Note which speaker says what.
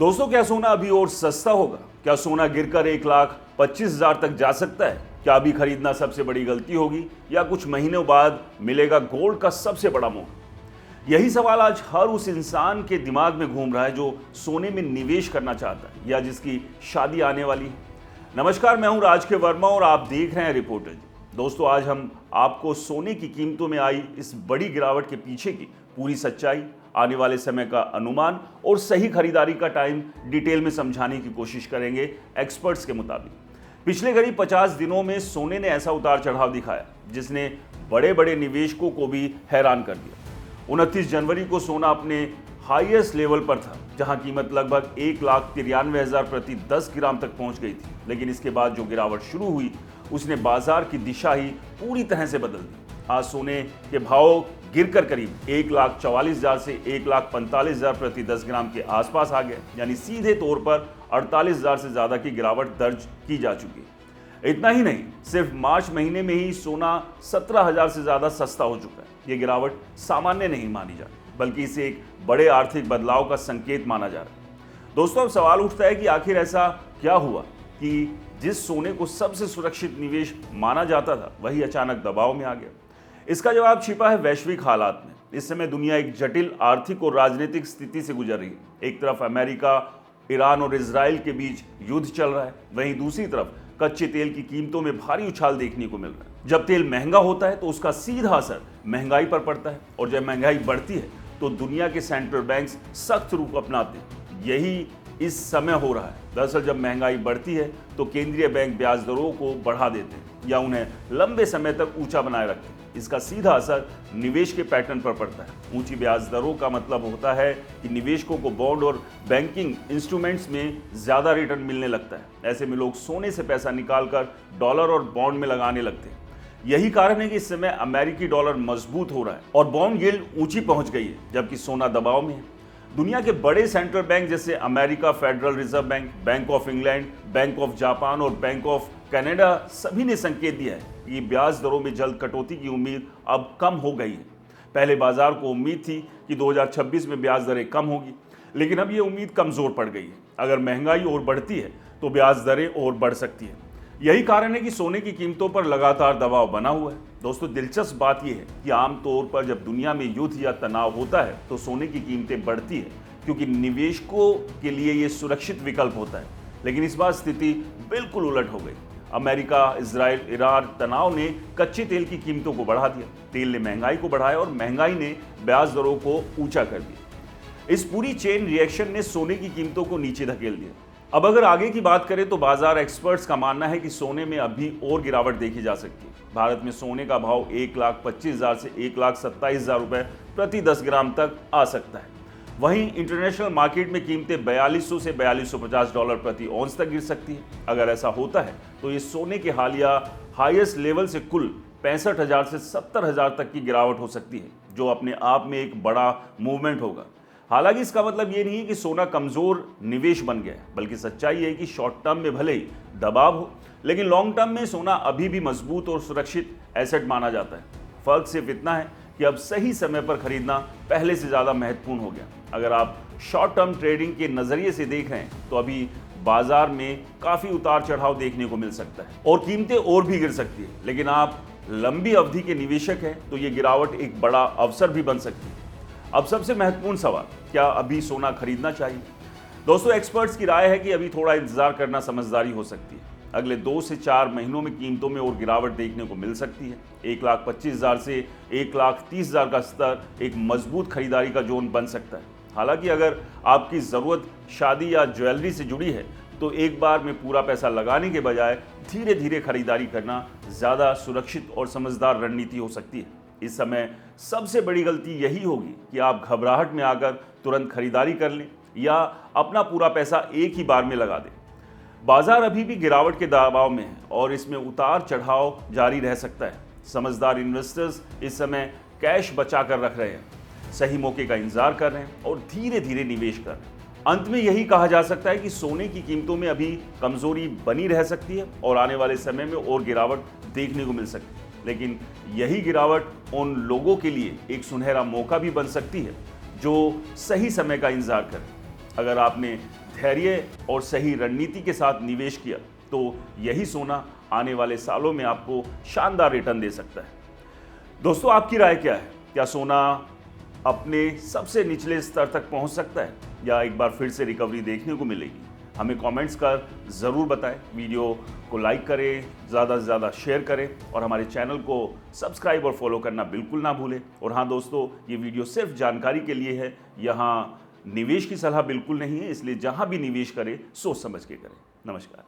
Speaker 1: दोस्तों, क्या सोना अभी और सस्ता होगा? क्या सोना गिरकर 1,25,000 तक जा सकता है? क्या अभी खरीदना सबसे बड़ी गलती होगी या कुछ महीनों बाद मिलेगा गोल्ड का सबसे बड़ा मौका? यही सवाल आज हर उस इंसान के दिमाग में घूम रहा है जो सोने में निवेश करना चाहता है या जिसकी शादी आने वाली है। नमस्कार, मैं हूं राज के वर्मा और आप देख रहे हैं रिपोर्टर। दोस्तों, आज हम आपको सोने की कीमतों में आई इस बड़ी गिरावट के पीछे की पूरी सच्चाई, आने वाले समय का अनुमान और सही खरीदारी का टाइम डिटेल में समझाने की कोशिश करेंगे एक्सपर्ट्स के मुताबिक। पिछले करीब 50 दिनों में सोने ने ऐसा उतार चढ़ाव दिखाया जिसने बड़े बड़े निवेशकों को भी हैरान कर दिया। 29 जनवरी को सोना अपने हाईएस्ट लेवल पर था, जहां कीमत लगभग 1,93,000 प्रति 10 ग्राम तक पहुंच गई थी। लेकिन इसके बाद जो गिरावट शुरू हुई उसने बाजार की दिशा ही पूरी तरह से बदल दी। आज सोने के भाव गिरकर करीब 1,44,000 से 1,45,000 प्रति 10 ग्राम के आसपास आ गए, यानी सीधे तौर पर 48,000 से ज्यादा की गिरावट दर्ज की जा चुकी है। इतना ही नहीं, सिर्फ मार्च महीने में ही सोना 17,000 से ज्यादा सस्ता हो चुका है। ये गिरावट सामान्य नहीं मानी जा रही, बल्कि इसे एक बड़े आर्थिक बदलाव का संकेत माना जा रहा है। दोस्तों, अब सवाल उठता है कि आखिर ऐसा क्या हुआ कि जिस सोने को सबसे सुरक्षित निवेश माना जाता था वही अचानक दबाव में आ गया। इसका जवाब छिपा है वैश्विक हालात में। इस समय दुनिया एक जटिल आर्थिक और राजनीतिक स्थिति से गुजर रही है। एक तरफ अमेरिका, ईरान और इजराइल के बीच युद्ध चल रहा है, वहीं दूसरी तरफ कच्चे तेल की कीमतों में भारी उछाल देखने को मिल रहा है। जब तेल महंगा होता है तो उसका सीधा असर महंगाई पर पड़ता है, और जब महंगाई बढ़ती है तो दुनिया के सेंट्रल बैंक्स सख्त रुख अपनाते हैं। यही इस समय हो रहा है। दरअसल जब महंगाई बढ़ती है तो केंद्रीय बैंक ब्याज दरों को बढ़ा देते हैं या उन्हें लंबे समय तक ऊंचा बनाए रखते हैं। इसका सीधा असर निवेश के पैटर्न पर पड़ता है। ऊंची ब्याज दरों का मतलब होता है कि निवेशकों को बॉन्ड और बैंकिंग इंस्ट्रूमेंट्स में ज्यादा रिटर्न मिलने लगता है। ऐसे में लोग सोने से पैसा निकालकर डॉलर और बॉन्ड में लगाने लगते हैं। यही कारण है कि इस समय अमेरिकी डॉलर मजबूत हो रहा है और बॉन्ड यील्ड ऊंची पहुंच गई है, जबकि सोना दबाव में है। दुनिया के बड़े सेंट्रल बैंक जैसे America federal reserve bank, bank of England, bank of Japan और बैंक ऑफ कनाडा सभी ने संकेत दिया है कि ब्याज दरों में जल्द कटौती की उम्मीद अब कम हो गई है। पहले बाजार को उम्मीद थी कि 2026 में ब्याज दरें कम होगी, लेकिन अब ये उम्मीद कमजोर पड़ गई है। अगर महंगाई और बढ़ती है तो ब्याज दरें और बढ़ सकती है। यही कारण है कि सोने की कीमतों पर लगातार दबाव बना हुआ है। दोस्तों, दिलचस्प बात यह है कि आमतौर पर जब दुनिया में युद्ध या तनाव होता है तो सोने की कीमतें बढ़ती है, क्योंकि निवेशकों के लिए ये सुरक्षित विकल्प होता है। लेकिन इस बार स्थिति बिल्कुल उलट हो गई। अमेरिका, इजराइल, ईरान तनाव ने कच्चे तेल की कीमतों को बढ़ा दिया। तेल ने महंगाई को बढ़ाया और महंगाई ने ब्याज दरों को ऊंचा कर दिया। इस पूरी चेन रिएक्शन ने सोने की कीमतों को नीचे धकेल दिया। अब अगर आगे की बात करें तो बाजार एक्सपर्ट्स का मानना है कि सोने में अभी और गिरावट देखी जा सकती है। भारत में सोने का भाव 1,25,000 से 1,27,000 रुपए प्रति 10 ग्राम तक आ सकता है। वहीं इंटरनेशनल मार्केट में कीमतें 4,200 से 4,250 डॉलर प्रति औंस तक गिर सकती है। अगर ऐसा होता है तो ये सोने के हालिया हाईएस्ट लेवल से कुल 65,000 से 70,000 तक की गिरावट हो सकती है, जो अपने आप में एक बड़ा मूवमेंट होगा। हालांकि इसका मतलब ये नहीं कि सोना कमजोर निवेश बन गया है, बल्कि सच्चाई है कि शॉर्ट टर्म में भले ही दबाव हो, लेकिन लॉन्ग टर्म में सोना अभी भी मजबूत और सुरक्षित एसेट माना जाता है। फर्क सिर्फ इतना है कि अब सही समय पर खरीदना पहले से ज्यादा महत्वपूर्ण हो गया। अगर आप शॉर्ट टर्म ट्रेडिंग के नजरिए से देख रहे हैं तो अभी बाजार में काफी उतार चढ़ाव देखने को मिल सकता है और कीमतें और भी गिर सकती है। लेकिन आप लंबी अवधि के निवेशक हैं तो ये गिरावट एक बड़ा अवसर भी बन सकती है। अब सबसे महत्वपूर्ण सवाल, क्या अभी सोना खरीदना चाहिए? दोस्तों, एक्सपर्ट्स की राय है कि अभी थोड़ा इंतजार करना समझदारी हो सकती है। अगले 2 से 4 महीनों में कीमतों में और गिरावट देखने को मिल सकती है। 1,25,000 से 1,30,000 का स्तर एक मजबूत खरीदारी का जोन बन सकता है। हालांकि अगर आपकी ज़रूरत शादी या ज्वेलरी से जुड़ी है तो एक बार में पूरा पैसा लगाने के बजाय धीरे धीरे खरीदारी करना ज़्यादा सुरक्षित और समझदार रणनीति हो सकती है। इस समय सबसे बड़ी गलती यही होगी कि आप घबराहट में आकर तुरंत खरीदारी कर लें या अपना पूरा पैसा एक ही बार में लगा दें। बाजार अभी भी गिरावट के दबाव में है और इसमें उतार चढ़ाव जारी रह सकता है। समझदार इन्वेस्टर्स इस समय कैश बचा कर रख रहे हैं, सही मौके का इंतजार कर रहे हैं और धीरे धीरे निवेश कर रहे हैं। अंत में यही कहा जा सकता है कि सोने की कीमतों में अभी कमजोरी बनी रह सकती है और आने वाले समय में और गिरावट देखने को मिल सकती है। लेकिन यही गिरावट उन लोगों के लिए एक सुनहरा मौका भी बन सकती है जो सही समय का इंतजार करें। अगर आपने धैर्य और सही रणनीति के साथ निवेश किया तो यही सोना आने वाले सालों में आपको शानदार रिटर्न दे सकता है। दोस्तों, आपकी राय क्या है? क्या सोना अपने सबसे निचले स्तर तक पहुंच सकता है या एक बार फिर से रिकवरी देखने को मिलेगी? हमें कमेंट्स कर ज़रूर बताएं। वीडियो को लाइक करें, ज़्यादा से ज़्यादा शेयर करें और हमारे चैनल को सब्सक्राइब और फॉलो करना बिल्कुल ना भूलें। और हाँ दोस्तों, ये वीडियो सिर्फ जानकारी के लिए है, यहाँ निवेश की सलाह बिल्कुल नहीं है, इसलिए जहाँ भी निवेश करें सोच समझ के करें। नमस्कार।